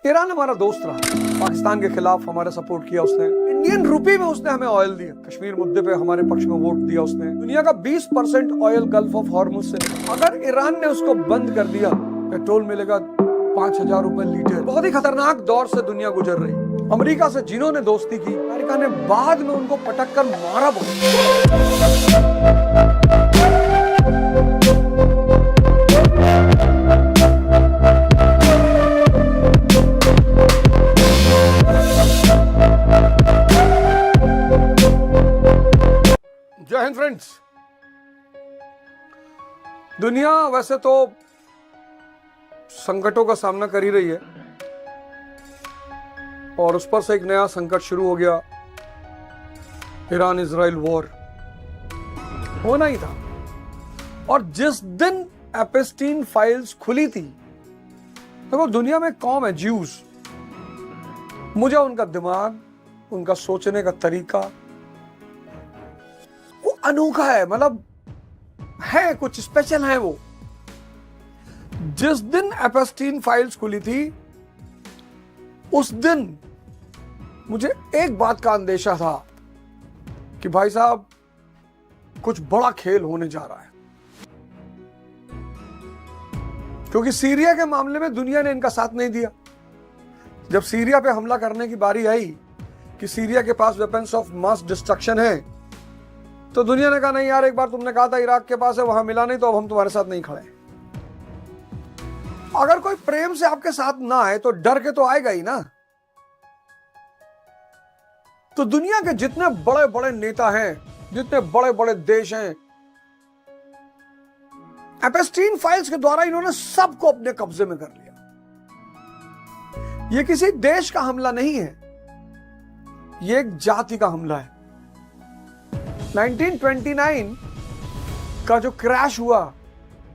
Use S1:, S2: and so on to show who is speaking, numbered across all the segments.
S1: Iran हमारा दोस्त रहा, पाकिस्तान के खिलाफ हमारा सपोर्ट किया उसने, इंडियन रुपी में उसने हमें ऑयल दिया, कश्मीर मुद्दे पे हमारे पक्ष में वोट दिया उसने। दुनिया का 20% ऑयल गल्फ ऑफ हॉर्मुज से निकला। अगर ईरान ने उसको बंद कर दिया, पेट्रोल मिलेगा 5,000 रुपए लीटर। बहुत ही खतरनाक दौर से दुनिया गुजर रही। अमेरिका से जिन्होंने दोस्ती की, अमेरिका ने बाद में उनको पटक कर मारा जय हिंद फ्रेंड्स। दुनिया वैसे तो संकटों का सामना कर ही रही है और उस पर से एक नया संकट शुरू हो गया, ईरान इजराइल वॉर होना ही था। और जिस दिन एपेस्टीन फाइल्स खुली थी, देखो दुनिया में कौम है ज्यूज, मुझे उनका दिमाग, उनका सोचने का तरीका वो अनोखा है, मतलब है कुछ स्पेशल है वो। जिस दिन एपेस्टीन फाइल्स खुली थी उस दिन मुझे एक बात का अंदेशा था कि भाई साहब कुछ बड़ा खेल होने जा रहा है, क्योंकि सीरिया के मामले में दुनिया ने इनका साथ नहीं दिया। जब सीरिया पे हमला करने की बारी आई कि सीरिया के पास वेपन्स ऑफ मास डिस्ट्रक्शन है, तो दुनिया ने कहा नहीं यार, एक बार तुमने कहा था इराक के पास है, वहां मिला नहीं, तो अब हम तुम्हारे साथ नहीं खड़े। अगर कोई प्रेम से आपके साथ ना आए तो डर के तो आएगा ही ना। तो दुनिया के जितने बड़े बड़े नेता हैं, जितने बड़े बड़े देश हैं, एपेस्टीन फाइल्स के द्वारा इन्होंने सबको अपने कब्जे में कर लिया। यह किसी देश का हमला नहीं है, यह एक जाति का हमला है। 1929 का जो क्रैश हुआ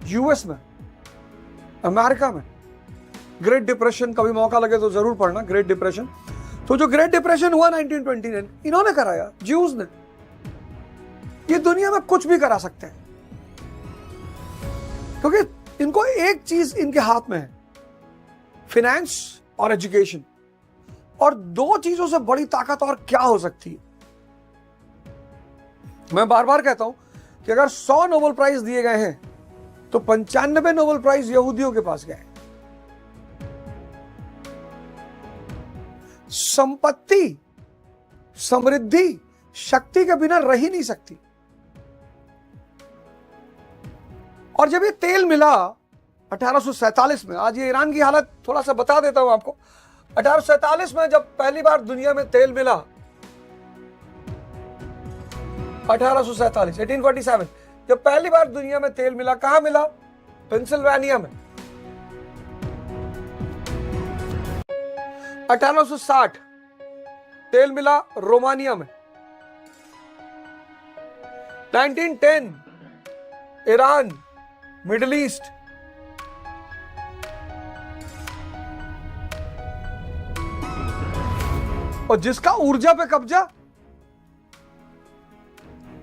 S1: यूएस में, अमेरिका में, ग्रेट डिप्रेशन, कभी मौका लगे तो जरूर पढ़ना ग्रेट डिप्रेशन। तो जो ग्रेट डिप्रेशन हुआ 1929 इन्होंने कराया, ज्यूज ने। ये दुनिया में कुछ भी करा सकते हैं, क्योंकि इनको एक चीज इनके हाथ में है, फिनेंस और एजुकेशन। और दो चीजों से बड़ी ताकत और क्या हो सकती है। मैं बार बार कहता हूं कि अगर 100 नोबेल प्राइज दिए गए हैं तो 95 नोबेल प्राइज यहूदियों के पास गए। संपत्ति, समृद्धि, शक्ति के बिना रह ही नहीं सकती। और जब ये तेल मिला 1847 में, आज ये ईरान की हालत थोड़ा सा बता देता हूं आपको। 1847 में जब पहली बार दुनिया में तेल मिला, 1847 जब पहली बार दुनिया में तेल मिला, कहां मिला? पेंसिल्वेनिया में। 1860 तेल मिला रोमानिया में। 1910 ईरान, मिडिल ईस्ट। और जिसका ऊर्जा पे कब्जा,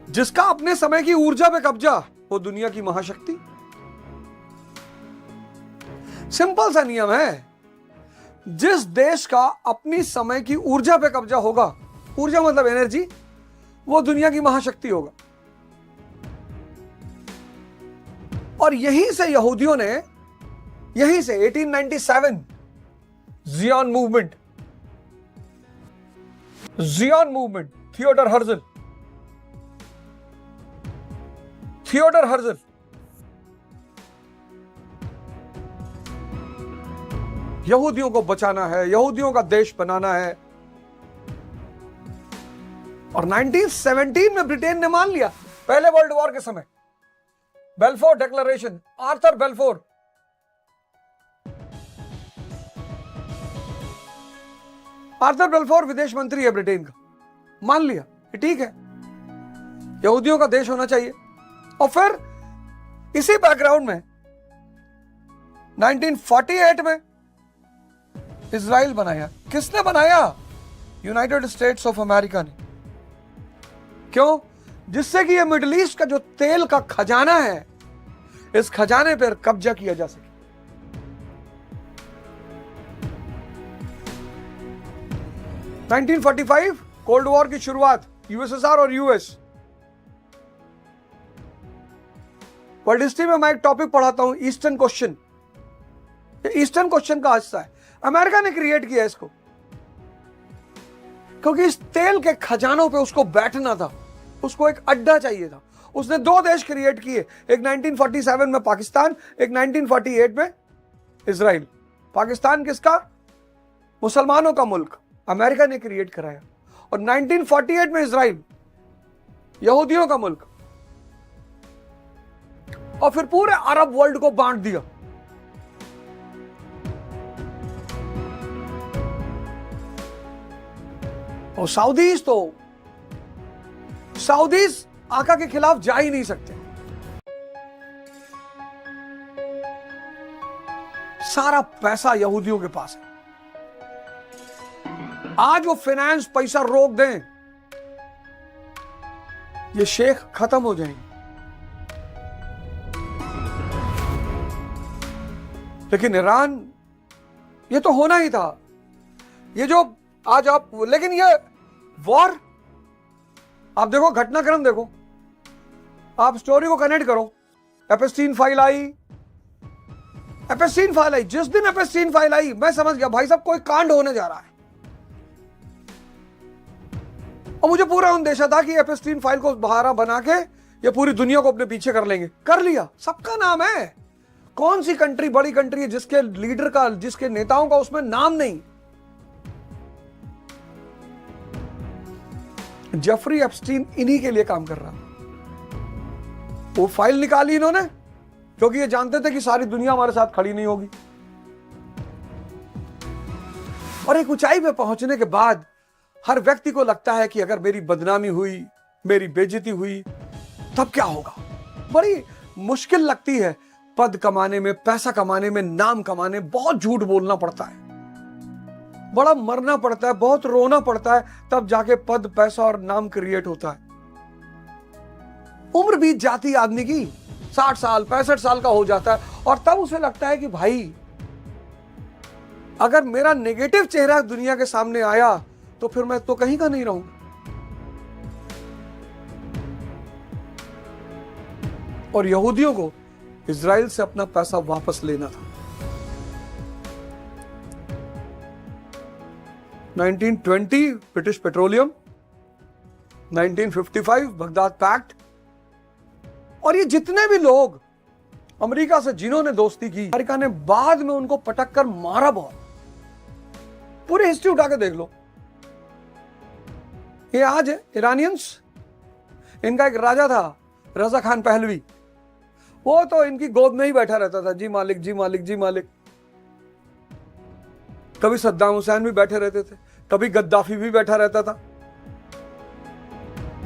S1: जिसका अपने समय की ऊर्जा पे कब्जा, वो दुनिया की महाशक्ति। सिंपल सा नियम है, जिस देश का अपनी समय की ऊर्जा पे कब्जा होगा, ऊर्जा मतलब एनर्जी, वो दुनिया की महाशक्ति होगा। और यहीं से यहूदियों ने, यहीं से 1897 जियोन मूवमेंट, थियोडर हर्जल, यहूदियों को बचाना है, यहूदियों का देश बनाना है। और 1917 में ब्रिटेन ने मान लिया, पहले वर्ल्ड वॉर के समय, Balfour declaration, Arthur Balfour. Arthur Balfour विदेश मंत्री है ब्रिटेन का, मान लिया कि ठीक है, यहूदियों का देश होना चाहिए। और फिर इसी बैकग्राउंड में 1948 में इजराइल बनाया। किसने बनाया? यूनाइटेड स्टेट्स ऑफ अमेरिका ने। क्यों? जिससे कि ये मिडिल ईस्ट का जो तेल का खजाना है, इस खजाने पर कब्जा किया जा सके। 1945 कोल्ड वॉर की शुरुआत, यूएसएसआर और यूएस। वर्ल्ड हिस्ट्री में मैं एक टॉपिक पढ़ाता हूं, ईस्टर्न क्वेश्चन। ईस्टर्न क्वेश्चन का हिस्सा है, अमेरिका ने क्रिएट किया इसको, क्योंकि इस तेल के खजानों पे उसको बैठना था, उसको एक अड्डा चाहिए था। उसने दो देश क्रिएट किए, एक 1947 में पाकिस्तान, एक 1948 में इजराइल। पाकिस्तान किसका? मुसलमानों का मुल्क, अमेरिका ने क्रिएट कराया। और 1948 में इजराइल, यहूदियों का मुल्क। और फिर पूरे अरब वर्ल्ड को बांट दिया। और सऊदीज आका के खिलाफ जा ही नहीं सकते। सारा पैसा यहूदियों के पास है। आज वो फाइनेंस पैसा रोक दें, ये शेख खत्म हो जाएंगे। लेकिन ईरान, ये तो होना ही था। ये जो आज आप, लेकिन ये वॉर, आप देखो घटनाक्रम देखो, आप स्टोरी को कनेक्ट करो। एपेस्टीन फाइल आई, जिस दिन एपेस्टीन फाइल आई मैं समझ गया भाई साहब कोई कांड होने जा रहा है। और मुझे पूरा अंदेशा था कि एपेस्टीन फाइल को बहाना बना के ये पूरी दुनिया को अपने पीछे कर लेंगे। कर लिया, सबका नाम है। कौन सी कंट्री बड़ी कंट्री है जिसके लीडर का, जिसके नेताओं का उसमें नाम नहीं? जेफरी एप्स्टीन इन्हीं के लिए काम कर रहा। वो फाइल निकाली इन्होंने क्योंकि ये जानते थे कि सारी दुनिया हमारे साथ खड़ी नहीं होगी। और एक ऊंचाई पे पहुंचने के बाद हर व्यक्ति को लगता है कि अगर मेरी बदनामी हुई, मेरी बेइज्जती हुई, तब क्या होगा। बड़ी मुश्किल लगती है पद कमाने में, पैसा कमाने में, नाम कमाने, बहुत झूठ बोलना पड़ता है, बड़ा मरना पड़ता है, बहुत रोना पड़ता है, तब जाके पद, पैसा और नाम क्रिएट होता है। उम्र बीत जाती है आदमी की, 60 साल 65 साल का हो जाता है, और तब उसे लगता है कि भाई अगर मेरा नेगेटिव चेहरा दुनिया के सामने आया तो फिर मैं तो कहीं का नहीं रहूंगा। और यहूदियों को इजराइल से अपना पैसा वापस लेना था। 1920 ब्रिटिश पेट्रोलियम, 1955 बगदाद पैक्ट। और ये जितने भी लोग अमेरिका से जिन्होंने दोस्ती की, अमेरिका ने बाद में उनको पटक कर मारा बहुत। पूरी हिस्ट्री उठा के देख लो। ये आज है ईरानियंस। इनका एक राजा था रजा खान पहलवी, वो तो इनकी गोद में ही बैठा रहता था, जी मालिक जी मालिक जी मालिक। कभी सद्दाम हुसैन भी बैठे रहते थे, कभी गद्दाफी भी बैठा रहता था।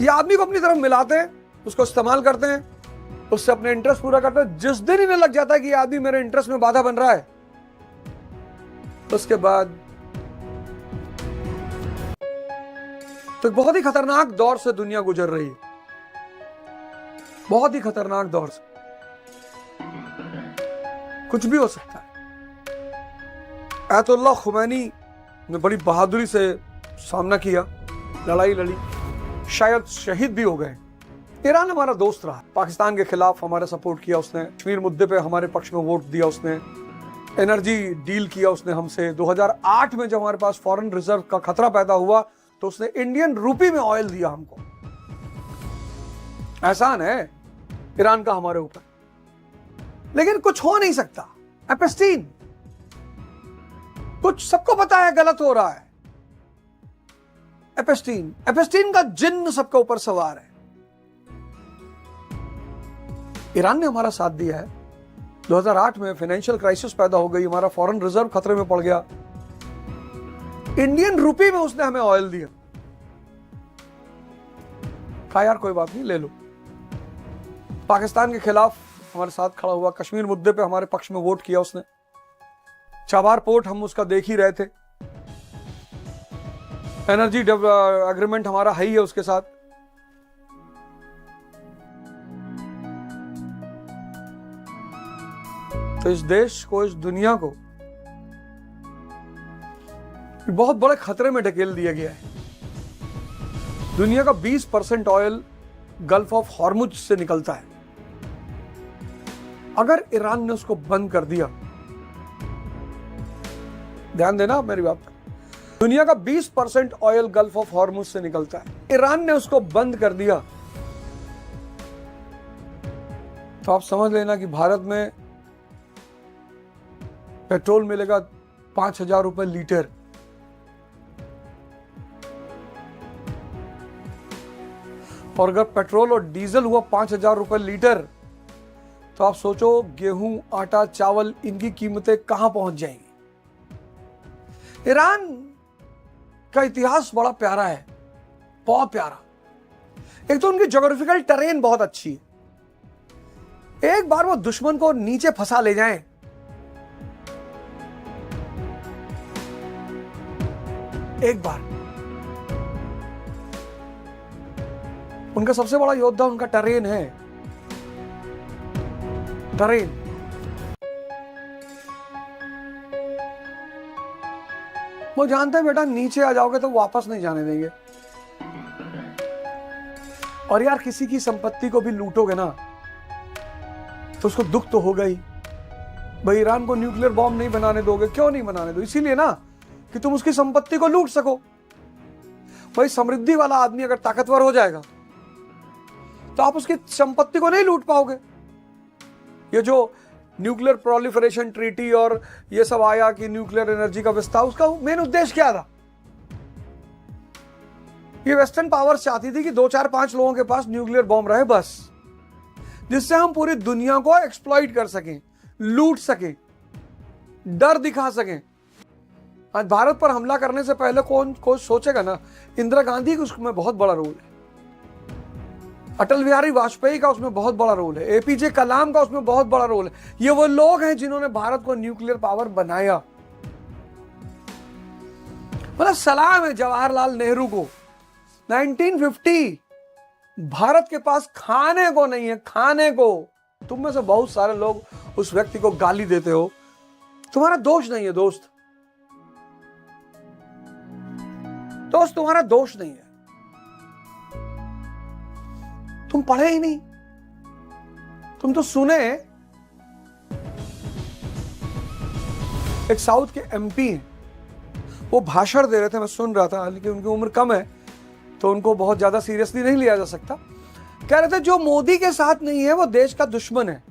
S1: ये आदमी को अपनी तरफ मिलाते हैं, उसको इस्तेमाल करते हैं, उससे अपने इंटरेस्ट पूरा करते हैं। जिस दिन इन्हें लग जाता है कि ये आदमी मेरे इंटरेस्ट में बाधा बन रहा है, उसके बाद तो बहुत ही खतरनाक दौर से दुनिया गुजर रही है, बहुत ही खतरनाक दौर से। कुछ भी हो सकता है। आयतुल्लाह खुमैनी ने बड़ी बहादुरी से सामना किया, लड़ाई लड़ी, शायद शहीद भी हो गए। ईरान हमारा दोस्त रहा, पाकिस्तान के खिलाफ हमारा सपोर्ट किया उसने, कश्मीर मुद्दे पे हमारे पक्ष में वोट दिया उसने, एनर्जी डील किया उसने हमसे। 2008 में जब हमारे पास फॉरेन रिजर्व का खतरा पैदा हुआ तो उसने इंडियन रूपी में ऑयल दिया हमको। एहसान है ईरान का हमारे ऊपर। लेकिन कुछ हो नहीं सकता। एपेस्टीन, कुछ सबको पता है गलत हो रहा है। एपेस्टीन का जिन्न सबके ऊपर सवार है। ईरान ने हमारा साथ दिया है। 2008 में फाइनेंशियल क्राइसिस पैदा हो गई, हमारा फॉरेन रिजर्व खतरे में पड़ गया। इंडियन रूपी में उसने हमें ऑयल दिया। कहा यार कोई बात नहीं, ले लो। पाकिस्तान के खिलाफ हमारे साथ खड़ा हुआ, कश्मीर मुद्दे पे हमारे पक्ष में वोट किया उसने। चाबार पोर्ट हम उसका देख ही रहे थे, एनर्जी एग्रीमेंट हमारा है ही है उसके साथ। तो इस देश को, इस दुनिया को बहुत बड़े खतरे में ढकेल दिया गया है। दुनिया का 20% ऑयल गल्फ ऑफ हॉर्मुज से निकलता है। अगर ईरान ने उसको बंद कर दिया, ध्यान देना आप मेरी बात पर, दुनिया का 20% ऑयल गल्फ ऑफ हॉर्मुज से निकलता है, ईरान ने उसको बंद कर दिया तो आप समझ लेना कि भारत में पेट्रोल मिलेगा 5,000 रुपए लीटर। और अगर पेट्रोल और डीजल हुआ 5,000 रुपए लीटर तो आप सोचो गेहूं, आटा, चावल, इनकी कीमतें कहां पहुंच जाएंगी। ईरान का इतिहास बड़ा प्यारा है, बहुत प्यारा। एक तो उनकी ज्योग्राफिकल टेरेन बहुत अच्छी है। एक बार वो दुश्मन को नीचे फंसा ले जाएं, एक बार, उनका सबसे बड़ा योद्धा उनका टेरेन है, टेरेन। वो जानते हैं बेटा नीचे आ जाओगे तो वापस नहीं जाने देंगे। और यार किसी की संपत्ति को भी लूटोगे ना तो उसको दुख तो होगा ही। भाई ईरान को न्यूक्लियर बॉम्ब नहीं बनाने दोगे, क्यों नहीं बनाने दो? इसीलिए ना कि तुम उसकी संपत्ति को लूट सको। भाई समृद्धि वाला आदमी अगर ताकतवर हो जाएगा तो आप उसकी संपत्ति को नहीं लूट पाओगे। ये जो न्यूक्लियर प्रोलिफरेशन ट्रीटी और ये सब आया कि न्यूक्लियर एनर्जी का विस्तार, उसका मेन उद्देश्य क्या था? ये वेस्टर्न पावर्स चाहती थी कि 2, 4, 5 लोगों के पास न्यूक्लियर बॉम्ब रहे बस, जिससे हम पूरी दुनिया को एक्सप्लॉइट कर सकें, लूट सकें, डर दिखा सकें। आज भारत पर हमला करने से पहले कौन सोचेगा ना, इंदिरा गांधी का उसमें बहुत बड़ा रोल है, अटल बिहारी वाजपेयी का उसमें बहुत बड़ा रोल है, एपीजे कलाम का उसमें बहुत बड़ा रोल है। ये वो लोग हैं जिन्होंने भारत को न्यूक्लियर पावर बनाया। मतलब सलाम है जवाहरलाल नेहरू को। 1950 भारत के पास खाने को नहीं है, खाने को। तुम में से बहुत सारे लोग उस व्यक्ति को गाली देते हो, तुम्हारा दोष नहीं है दोस्त, तुम्हारा दोष नहीं है। तुम पढ़े ही नहीं, तुम तो सुने। एक साउथ के एमपी हैं, वो भाषण दे रहे थे, मैं सुन रहा था, लेकिन उनकी उम्र कम है तो उनको बहुत ज्यादा सीरियसली नहीं लिया जा सकता। कह रहे थे जो मोदी के साथ नहीं है वो देश का दुश्मन है।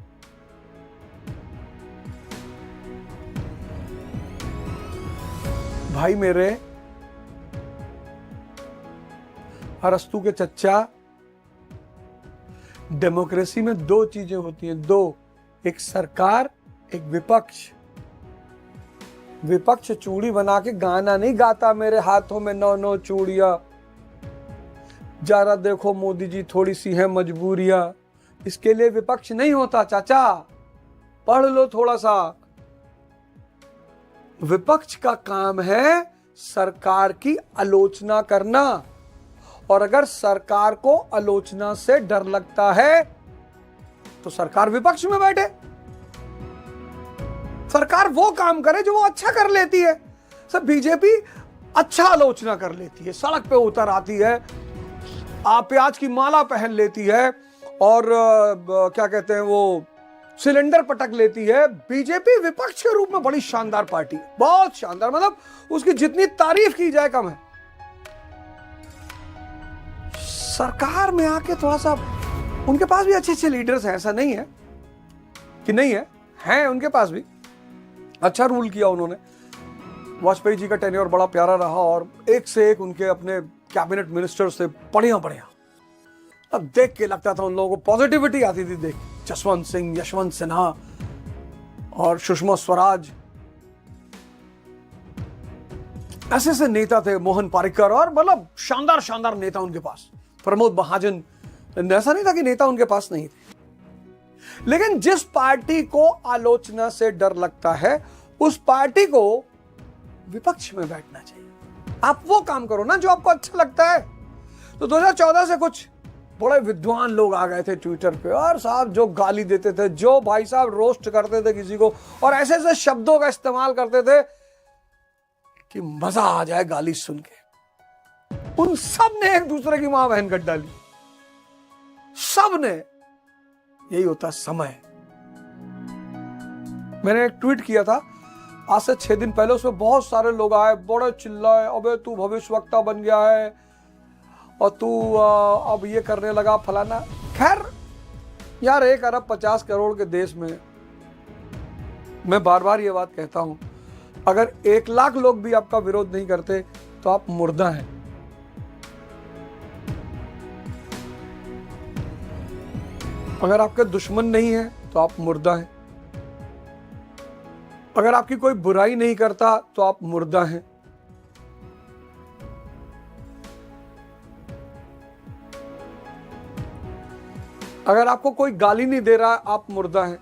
S1: भाई मेरे, अरस्तू के चच्चा, डेमोक्रेसी में 2 चीजें होती हैं, 2, एक सरकार, एक विपक्ष। विपक्ष चूड़ी बना के गाना नहीं गाता, मेरे हाथों में 9 चूड़ियां, जरा देखो मोदी जी थोड़ी सी है मजबूरियां। इसके लिए विपक्ष नहीं होता चाचा, पढ़ लो थोड़ा सा। विपक्ष का काम है सरकार की आलोचना करना, और अगर सरकार को आलोचना से डर लगता है तो सरकार विपक्ष में बैठे। सरकार वो काम करे जो वो अच्छा कर लेती है। सब बीजेपी अच्छा आलोचना कर लेती है, सड़क पे उतर आती है, प्याज की माला पहन लेती है, और क्या कहते हैं वो सिलेंडर पटक लेती है। बीजेपी विपक्ष के रूप में बड़ी शानदार पार्टी है, बहुत शानदार, मतलब उसकी जितनी तारीफ की जाए कम है। सरकार में आके थोड़ा सा, उनके पास भी अच्छे अच्छे लीडर्स हैं, ऐसा नहीं है कि नहीं है, हैं उनके पास भी। अच्छा रूल किया उन्होंने। वाजपेयी जी का टेन्योर बड़ा प्यारा रहा, और एक से एक उनके अपने कैबिनेट मिनिस्टर से बढ़िया बढ़िया। अब देख के लगता था उन लोगों को पॉजिटिविटी आती थी। देख जसवंत सिंह, यशवंत सिन्हा और सुषमा स्वराज, ऐसे ऐसे नेता थे, मोहन पारिकर, और मतलब शानदार शानदार नेता उनके पास, प्रमोद महाजन। ऐसा नहीं था कि नेता उनके पास नहीं थे, लेकिन जिस पार्टी को आलोचना से डर लगता है उस पार्टी को विपक्ष में बैठना चाहिए। आप वो काम करो ना जो आपको अच्छा लगता है। तो 2014 से कुछ बड़े विद्वान लोग आ गए थे ट्विटर पे, और साहब जो गाली देते थे, जो भाई साहब रोस्ट करते थे किसी को, और ऐसे ऐसे शब्दों का इस्तेमाल करते थे कि मजा आ जाए गाली सुन के। उन सब ने एक दूसरे की मां बहन कट डाली, सब ने। यही होता समय। मैंने एक ट्वीट किया था आज से 6 दिन पहले, उसमें बहुत सारे लोग आए, बड़े चिल्लाए, अबे तू भविष्यवक्ता बन गया है और तू अब ये करने लगा फलाना। खैर यार, 1 अरब 50 करोड़ के देश में मैं बार बार ये बात कहता हूं, अगर 1 लाख लोग भी आपका विरोध नहीं करते तो आप मुर्दा हैं। अगर आपके दुश्मन नहीं है तो आप मुर्दा हैं। अगर आपकी कोई बुराई नहीं करता तो आप मुर्दा हैं। अगर आपको कोई गाली नहीं दे रहा, आप मुर्दा हैं।